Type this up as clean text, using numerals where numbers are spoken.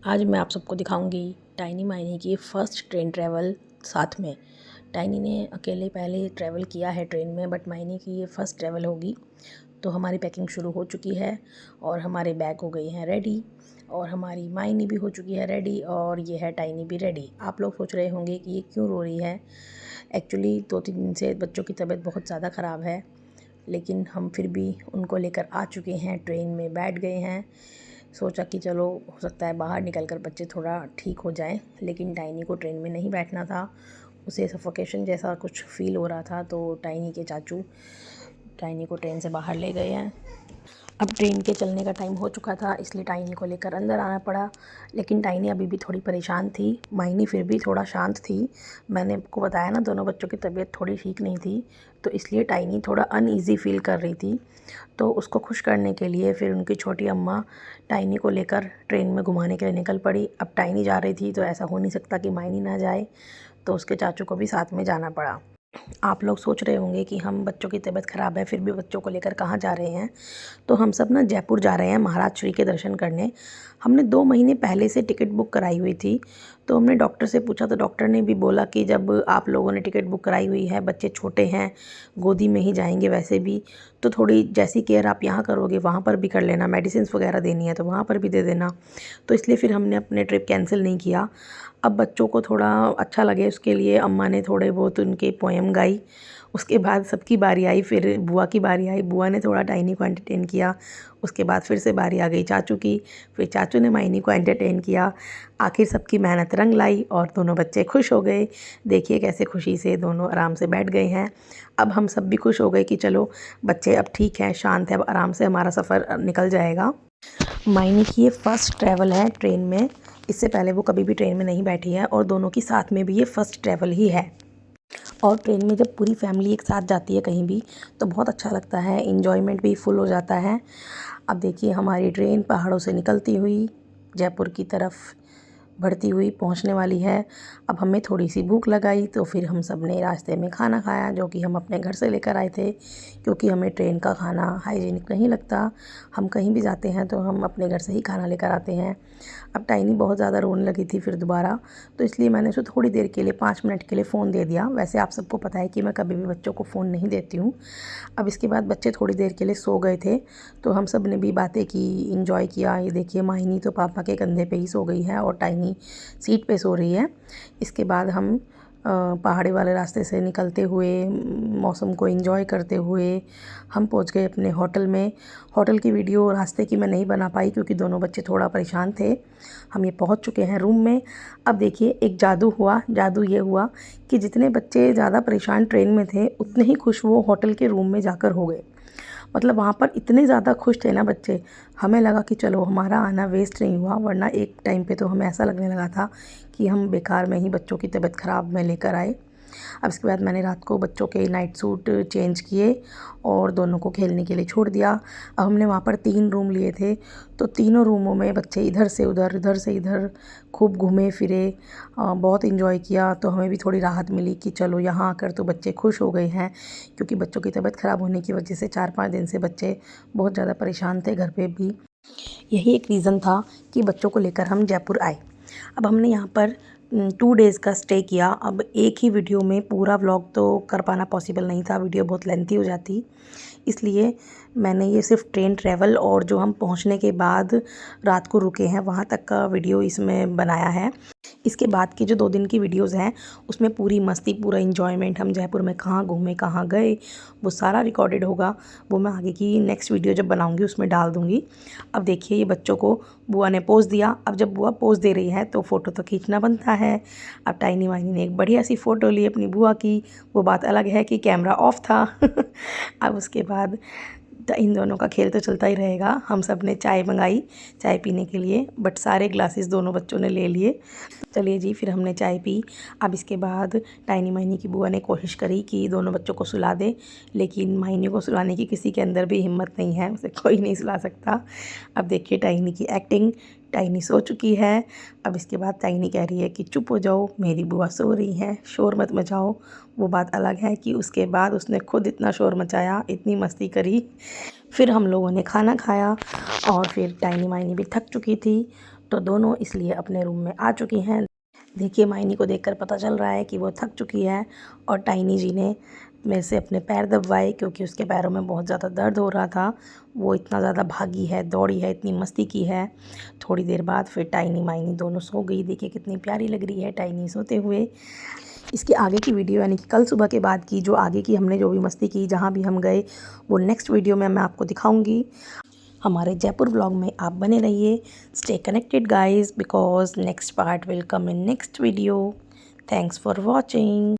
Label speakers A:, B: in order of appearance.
A: आज मैं आप सबको दिखाऊंगी टाइनी माइनी की फ़र्स्ट ट्रेन ट्रैवल साथ में। टाइनी ने अकेले पहले ट्रैवल किया है ट्रेन में, बट माइनी की ये फ़र्स्ट ट्रैवल होगी। तो हमारी पैकिंग शुरू हो चुकी है और हमारे बैग हो गए हैं रेडी और हमारी माइनी भी हो चुकी है रेडी और ये है टाइनी भी रेडी। आप लोग सोच रहे होंगे कि ये क्यों रो रही है। एक्चुअली 2-3 दिन से बच्चों की तबीयत बहुत ज़्यादा ख़राब है, लेकिन हम फिर भी उनको लेकर आ चुके हैं, ट्रेन में बैठ गए हैं। सोचा कि चलो हो सकता है बाहर निकल कर बच्चे थोड़ा ठीक हो जाएं, लेकिन टाइनी को ट्रेन में नहीं बैठना था। उसे सफोकेशन जैसा कुछ फ़ील हो रहा था, तो टाइनी के चाचू टाइनी को ट्रेन से बाहर ले गए हैं। अब ट्रेन के चलने का टाइम हो चुका था, इसलिए टाइनी को लेकर अंदर आना पड़ा। लेकिन टाइनी अभी भी थोड़ी परेशान थी, माइनी फिर भी थोड़ा शांत थी। मैंने आपको बताया ना, दोनों बच्चों की तबीयत थोड़ी ठीक नहीं थी, तो इसलिए टाइनी थोड़ा अनईज़ी फ़ील कर रही थी। तो उसको खुश करने के लिए फिर उनकी छोटी अम्मा टाइनी को लेकर ट्रेन में घुमाने के लिए निकल पड़ी। अब टाइनी जा रही थी तो ऐसा हो नहीं सकता कि माइनी ना जाए, तो उसके चाचू को भी साथ में जाना पड़ा। आप लोग सोच रहे होंगे कि हम बच्चों की तबीयत ख़राब है फिर भी बच्चों को लेकर कहाँ जा रहे हैं। तो हम सब ना जयपुर जा रहे हैं महाराज श्री के दर्शन करने। हमने 2 महीने पहले से टिकट बुक कराई हुई थी। तो हमने डॉक्टर से पूछा तो डॉक्टर ने भी बोला कि जब आप लोगों ने टिकट बुक कराई हुई है, बच्चे छोटे हैं, गोदी में ही जाएंगे वैसे भी, तो थोड़ी जैसी केयर आप यहाँ करोगे वहाँ पर भी कर लेना। मेडिसिन्स वगैरह देनी है तो वहाँ पर भी दे देना। तो इसलिए फिर हमने अपने ट्रिप कैंसिल नहीं किया। अब बच्चों को थोड़ा अच्छा लगे उसके लिए अम्मा ने थोड़े बहुत उनके पोएम गाई। उसके बाद सबकी बारी आई, फिर बुआ की बारी आई। बुआ ने थोड़ा टाइनी को एंटरटेन किया। उसके बाद फिर से बारी आ गई चाचू की, फिर चाचू ने माइनी को एंटरटेन किया। आखिर सबकी मेहनत रंग लाई और दोनों बच्चे खुश हो गए। देखिए कैसे खुशी से दोनों आराम से बैठ गए हैं। अब हम सब भी खुश हो गए कि चलो बच्चे अब ठीक हैं, शांत है, अब आराम से हमारा सफ़र निकल जाएगा। मायनी की ये फ़र्स्ट ट्रैवल है ट्रेन में। इससे पहले वो कभी भी ट्रेन में नहीं बैठी है और दोनों की साथ में भी ये फ़र्स्ट ट्रैवल ही है। और ट्रेन में जब पूरी फैमिली एक साथ जाती है कहीं भी तो बहुत अच्छा लगता है, एन्जॉयमेंट भी फुल हो जाता है। अब देखिए हमारी ट्रेन पहाड़ों से निकलती हुई जयपुर की तरफ बढ़ती हुई पहुंचने वाली है। अब हमें थोड़ी सी भूख लगाई तो फिर हम सब ने रास्ते में खाना खाया, जो कि हम अपने घर से लेकर आए थे, क्योंकि हमें ट्रेन का खाना हाइजीनिक नहीं लगता। हम कहीं भी जाते हैं तो हम अपने घर से ही खाना लेकर आते हैं। अब टाइनी बहुत ज़्यादा रोने लगी थी फिर दोबारा, तो इसलिए मैंने उसे थोड़ी देर के लिए 5 मिनट के लिए फ़ोन दे दिया। वैसे आप सबको पता है कि मैं कभी भी बच्चों को फ़ोन नहीं देती हूँ। अब इसके बाद बच्चे थोड़ी देर के लिए सो गए थे, तो हम सब ने भी बातें की, इंजॉय किया। ये देखिए माहिनी तो पापा के कंधे पे ही सो गई है और टाइनी सीट पे सो रही है। इसके बाद हम पहाड़ी वाले रास्ते से निकलते हुए मौसम को एंजॉय करते हुए हम पहुंच गए अपने होटल में। होटल की वीडियो रास्ते की मैं नहीं बना पाई क्योंकि दोनों बच्चे थोड़ा परेशान थे। हम ये पहुंच चुके हैं रूम में। अब देखिए एक जादू हुआ। जादू ये हुआ कि जितने बच्चे ज़्यादा परेशान ट्रेन में थे उतने ही खुश वो होटल के रूम में जाकर हो गए। मतलब वहाँ पर इतने ज़्यादा खुश थे ना बच्चे, हमें लगा कि चलो हमारा आना वेस्ट नहीं हुआ, वरना एक टाइम पे तो हमें ऐसा लगने लगा था कि हम बेकार में ही बच्चों की तबीयत ख़राब में लेकर आए। अब इसके बाद मैंने रात को बच्चों के नाइट सूट चेंज किए और दोनों को खेलने के लिए छोड़ दिया। अब हमने वहाँ पर 3 रूम लिए थे, तो तीनों रूमों में बच्चे इधर से इधर खूब घूमे फिरे, बहुत इन्जॉय किया। तो हमें भी थोड़ी राहत मिली कि चलो यहाँ आकर तो बच्चे खुश हो गए हैं, क्योंकि बच्चों की तबीयत ख़राब होने की वजह से 4-5 दिन से बच्चे बहुत ज़्यादा परेशान थे घर पे भी। यही एक रीज़न था कि बच्चों को लेकर हम जयपुर आए। अब हमने यहाँ पर 2 डेज़ का स्टे किया। अब एक ही वीडियो में पूरा व्लॉग तो कर पाना पॉसिबल नहीं था, वीडियो बहुत लेंथी हो जाती। इसलिए मैंने ये सिर्फ ट्रेन ट्रैवल और जो हम पहुँचने के बाद रात को रुके हैं वहाँ तक का वीडियो इसमें बनाया है। इसके बाद की जो 2 दिन की वीडियोज़ हैं उसमें पूरी मस्ती, पूरा एन्जॉयमेंट, हम जयपुर में कहाँ घूमे, कहाँ गए, वो सारा रिकॉर्डेड होगा। वो मैं आगे की नेक्स्ट वीडियो जब बनाऊँगी उसमें डाल दूँगी। अब देखिए ये बच्चों को बुआ ने पोज़ दिया। अब जब बुआ पोज़ दे रही है तो फ़ोटो तो खींचना बनता है। अब टाइनी वाइनी ने एक बढ़िया सी फ़ोटो ली अपनी बुआ की। वो बात अलग है कि कैमरा ऑफ था। अब उसके बाद इन दोनों का खेल तो चलता ही रहेगा। हम सब ने चाय मंगाई चाय पीने के लिए, बट सारे ग्लासेस दोनों बच्चों ने ले लिए। चलिए जी, फिर हमने चाय पी। अब इसके बाद टाइनी माइनी की बुआ ने कोशिश करी कि दोनों बच्चों को सुला दे, लेकिन माइनी को सुलाने की किसी के अंदर भी हिम्मत नहीं है, उसे कोई नहीं सुला सकता। अब देखिए टाइनी की एक्टिंग। टाइनी सो चुकी है। अब इसके बाद टाइनी कह रही है कि चुप हो जाओ, मेरी बुआ सो रही हैं, शोर मत मचाओ। वो बात अलग है कि उसके बाद उसने खुद इतना शोर मचाया, इतनी मस्ती करी। फिर हम लोगों ने खाना खाया और फिर टाइनी माइनी भी थक चुकी थी, तो दोनों इसलिए अपने रूम में आ चुकी हैं। देखिए माइनी को देखकर पता चल रहा है कि वो थक चुकी है और टाइनी जी ने मेरे से अपने पैर दबवाए क्योंकि उसके पैरों में बहुत ज़्यादा दर्द हो रहा था। वो इतना ज़्यादा भागी है, दौड़ी है, इतनी मस्ती की है। थोड़ी देर बाद फिर टाइनी माइनी दोनों सो गई। देखिए कितनी प्यारी लग रही है टाइनी सोते हुए। इसके आगे की वीडियो यानी कि कल सुबह के बाद की जो आगे की हमने जो भी मस्ती की, जहाँ भी हम गए, वो नेक्स्ट वीडियो में मैं आपको दिखाऊंगी। हमारे जयपुर व्लॉग में आप बने रहिए। Stay connected guys because next part will come in next video. Thanks for watching.